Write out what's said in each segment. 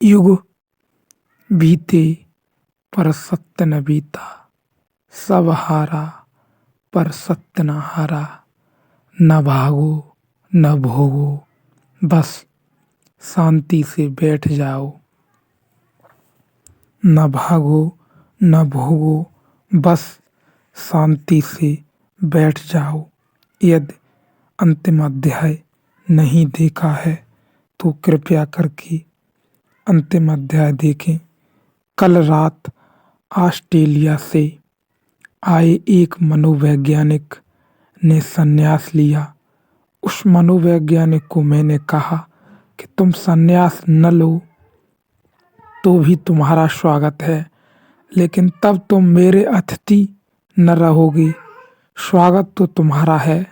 युग बीते पर सत्य न बीता, सब हारा पर सत्य न हारा। न भागो न भोगो, बस शांति से बैठ जाओ। न भागो न भोगो, बस शांति से बैठ जाओ। यदि अंतिम अध्याय नहीं देखा है तो कृपया करके अंतिम अध्याय देखें। कल रात ऑस्ट्रेलिया से आए एक मनोवैज्ञानिक ने संन्यास लिया। उस मनोवैज्ञानिक को मैंने कहा कि तुम संन्यास न लो तो भी तुम्हारा स्वागत है, लेकिन तब तुम मेरे अतिथि न रहोगे। स्वागत तो तुम्हारा है।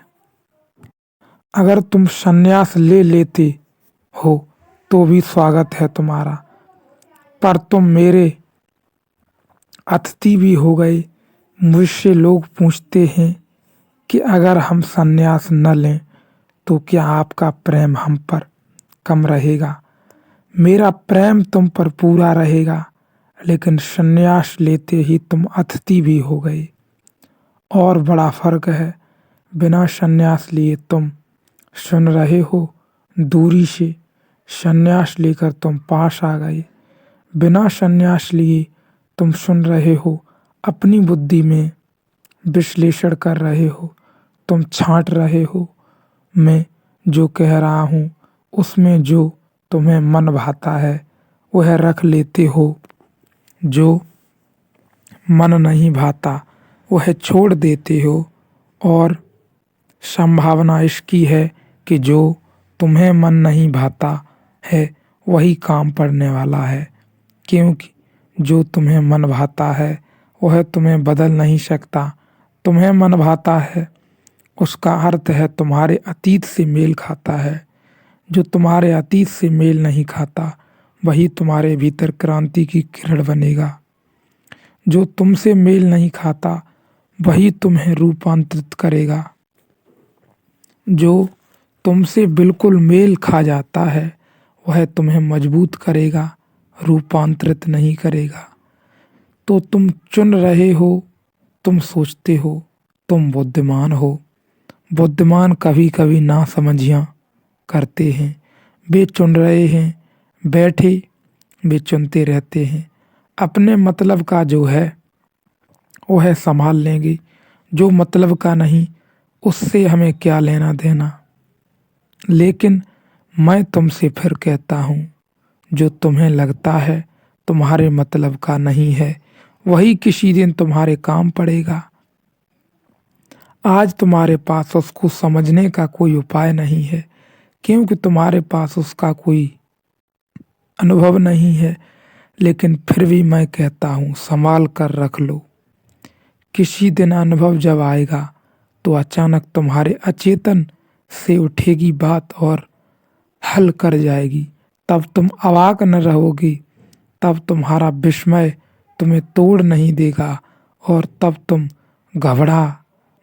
अगर तुम संन्यास ले लेते हो तो भी स्वागत है तुम्हारा, पर तुम मेरे अतिथि भी हो गए। मुझसे लोग पूछते हैं कि अगर हम संन्यास न लें तो क्या आपका प्रेम हम पर कम रहेगा? मेरा प्रेम तुम पर पूरा रहेगा, लेकिन संन्यास लेते ही तुम अतिथि भी हो गए। और बड़ा फर्क है, बिना संन्यास लिए तुम सुन रहे हो दूरी से, संन्यास लेकर तुम पास आ गए। बिना संन्यास लिए तुम सुन रहे हो, अपनी बुद्धि में विश्लेषण कर रहे हो, तुम छांट रहे हो। मैं जो कह रहा हूँ उसमें जो तुम्हें मन भाता है वह रख लेते हो, जो मन नहीं भाता वह छोड़ देते हो। और संभावना इसकी है कि जो तुम्हें मन नहीं भाता है वही काम पड़ने वाला है, क्योंकि जो तुम्हें मन भाता है वह तुम्हें बदल नहीं सकता। तुम्हें मन भाता है उसका अर्थ है तुम्हारे अतीत से मेल खाता है। जो तुम्हारे अतीत से मेल नहीं खाता वही तुम्हारे भीतर क्रांति की किरण बनेगा। जो तुमसे मेल नहीं खाता वही तुम्हें रूपांतरित करेगा। जो तुमसे बिल्कुल मेल खा जाता है वह तुम्हें मजबूत करेगा, रूपांतरित नहीं करेगा। तो तुम चुन रहे हो, तुम सोचते हो, तुम बुद्धिमान हो। बुद्धिमान कभी कभी नासमझियाँ करते हैं। वे चुन रहे हैं, बैठे वे चुनते रहते हैं। अपने मतलब का जो है वह संभाल लेंगे, जो मतलब का नहीं उससे हमें क्या लेना देना। लेकिन मैं तुमसे फिर कहता हूँ, जो तुम्हें लगता है तुम्हारे मतलब का नहीं है वही किसी दिन तुम्हारे काम पड़ेगा। आज तुम्हारे पास उसको समझने का कोई उपाय नहीं है, क्योंकि तुम्हारे पास उसका कोई अनुभव नहीं है। लेकिन फिर भी मैं कहता हूँ संभाल कर रख लो। किसी दिन अनुभव जब आएगा तो अचानक तुम्हारे अचेतन से उठेगी बात और हल कर जाएगी। तब तुम अवाक न रहोगी, तब तुम्हारा विस्मय तुम्हें तोड़ नहीं देगा, और तब तुम घबरा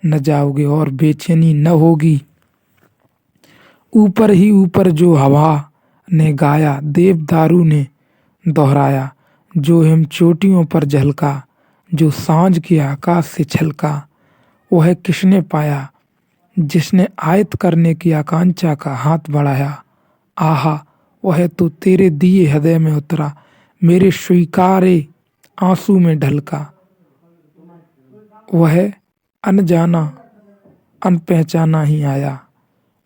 न जाओगे और बेचैनी न होगी। ऊपर ही ऊपर जो हवा ने गाया, देवदारू ने दोहराया, जो हिम चोटियों पर झलका, जो सांझ के आकाश से छलका, वह किसने पाया? जिसने आयत करने की आकांक्षा का हाथ बढ़ाया। आहा, वह तो तेरे दिए हृदय में उतरा, मेरे स्वीकारे आंसू में ढलका। वह अनजाना अनपहचाना ही आया।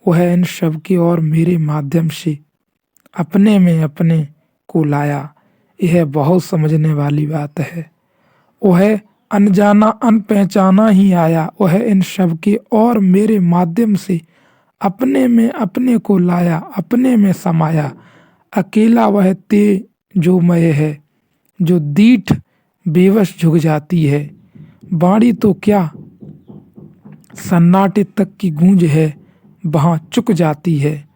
वह इन सब की और मेरे माध्यम से अपने में अपने को लाया। यह बहुत समझने वाली बात है। वह अनजाना अनपहचाना ही आया। वह इन सब के और मेरे माध्यम से अपने में अपने को लाया, अपने में समाया। अकेला वह तेजोमय है, जो दीठ बेवश झुक जाती है। बाणी तो क्या सन्नाटे तक की गूंज है, वहाँ चुक जाती है।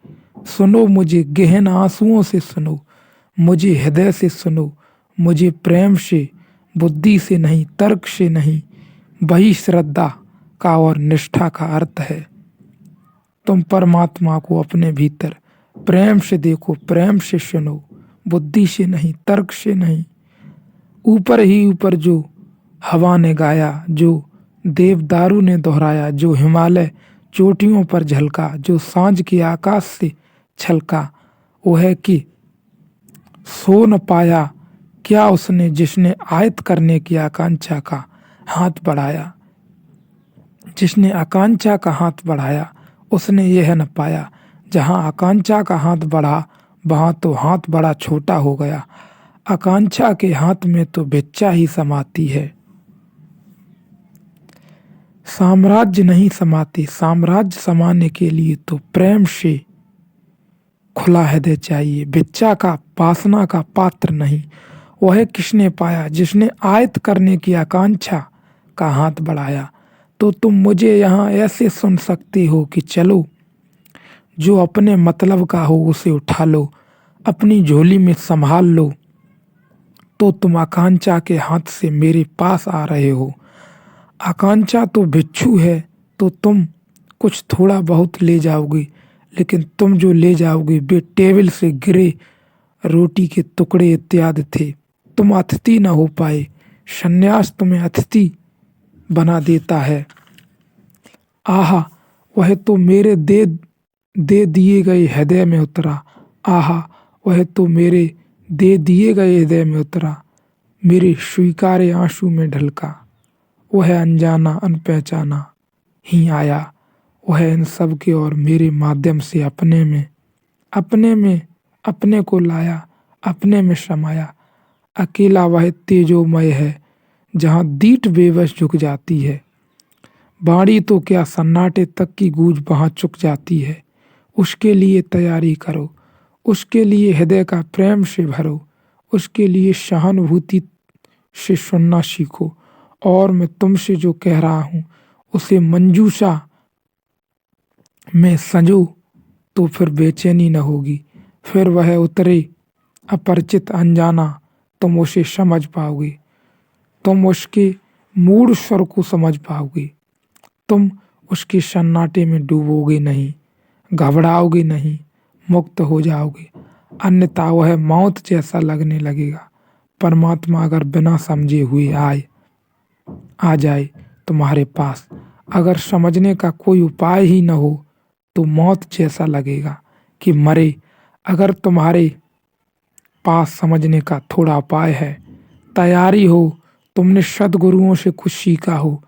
सुनो मुझे गहन आंसुओं से सुनो, मुझे हृदय से सुनो, मुझे प्रेम से, बुद्धि से नहीं, तर्क से नहीं। वही श्रद्धा का और निष्ठा का अर्थ है। तुम परमात्मा को अपने भीतर प्रेम से देखो, प्रेम से सुनो, बुद्धि से नहीं, तर्क से नहीं, ऊपर ही ऊपर जो हवा ने गाया, जो देवदारू ने दोहराया, जो हिमालय चोटियों पर झलका, जो सांझ के आकाश से छलका, वो है कि सो न पाया क्या उसने जिसने आयत करने की आकांक्षा का हाथ बढ़ाया। जिसने आकांक्षा का हाथ बढ़ाया उसने यह न पाया, जहाँ आकांक्षा का हाथ बढ़ा वहाँ तो हाथ बड़ा छोटा हो गया। आकांक्षा के हाथ में तो भिक्षा ही समाती है, साम्राज्य नहीं समाती। साम्राज्य समाने के लिए तो प्रेम से खुला हृदय चाहिए, भिक्षा का वासना का पात्र नहीं। वह किसने पाया जिसने आयत करने की आकांक्षा का हाथ बढ़ाया। तो तुम मुझे यहाँ ऐसे सुन सकते हो कि चलो, जो अपने मतलब का हो उसे उठा लो, अपनी झोली में संभाल लो। तो तुम आकांक्षा के हाथ से मेरे पास आ रहे हो। आकांक्षा तो भिक्षु है, तो तुम कुछ थोड़ा बहुत ले जाओगे, लेकिन तुम जो ले जाओगे वे टेबल से गिरे रोटी के टुकड़े इत्यादि थे। तुम अतिथि न हो पाए, सन्यास तुम्हें अतिथि बना देता है। आहा, वह तो मेरे दे दिए गए हृदय में उतरा। आहा, वह तो मेरे दे दिए गए हृदय में उतरा, मेरे स्वीकार्य आंसू में ढलका। वह अनजाना अनपहचाना ही आया, वह इन सब के और मेरे माध्यम से अपने में अपने को लाया, अपने में समाया। अकेला वह तेजोमय है, जहाँ दीठ बेबस झुक जाती है। बाड़ी तो क्या सन्नाटे तक की गूंज वहाँ चुक जाती है। उसके लिए तैयारी करो, उसके लिए हृदय का प्रेम से भरो, उसके लिए सहानुभूति से सुनना सीखो। और मैं तुमसे जो कह रहा हूँ उसे मंजूषा में संजो, तो फिर बेचैनी न होगी। फिर वह उतरे अपरिचित अनजाना, तुम उसे समझ पाओगे, तुम उसके मूड स्वर को समझ पाओगे। तुम उसके सन्नाटे में डूबोगे नहीं, घबराओगे नहीं, मुक्त हो जाओगे। अन्यथा वह मौत जैसा लगने लगेगा। परमात्मा अगर बिना समझे हुए आ जाए तुम्हारे पास, अगर समझने का कोई उपाय ही न हो, तो मौत जैसा लगेगा कि मरे। अगर तुम्हारे पास समझने का थोड़ा उपाय है, तैयारी हो, तुमने सद्गुरुओं से कुछ सीखा हो,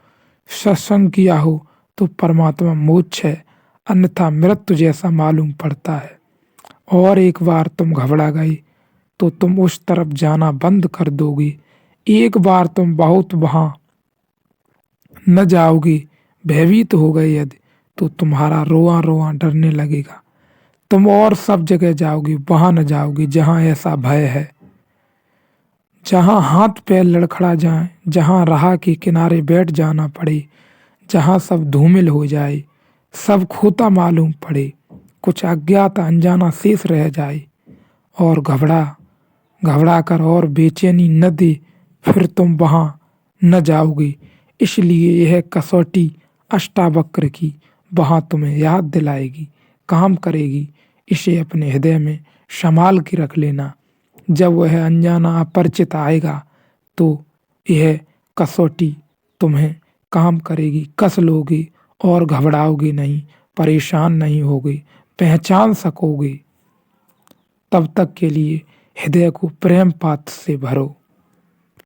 सत्संग किया हो, तो परमात्मा मोक्ष है, अन्यथा मृत्यु जैसा मालूम पड़ता है। और एक बार तुम घबरा गए तो तुम उस तरफ जाना बंद कर दोगे। एक बार तुम बहुत वहाँ न जाओगे, भयभीत हो गए यदि, तो तुम्हारा रोआ रोआ डरने लगेगा। तुम और सब जगह जाओगे, वहां न जाओगे जहां ऐसा भय है, जहां हाथ पैर लड़खड़ा जाए, जहां राह के किनारे बैठ जाना पड़े, जहां सब धूमिल हो जाए, सब खोता मालूम पड़े, कुछ अज्ञात अनजाना शेष रह जाए, और घबरा कर और बेचैनी न दे, फिर तुम वहां न जाओगे। इसलिए यह कसौटी अष्टावक्र की वहां तुम्हें याद दिलाएगी, काम करेगी। इसे अपने हृदय में संभाल के रख लेना। जब वह अनजाना अपरिचित आएगा तो यह कसौटी तुम्हें काम करेगी, कस लोगे और घबराओगे नहीं, परेशान नहीं होगे, पहचान सकोगे। तब तक के लिए हृदय को प्रेम पात्र से भरो।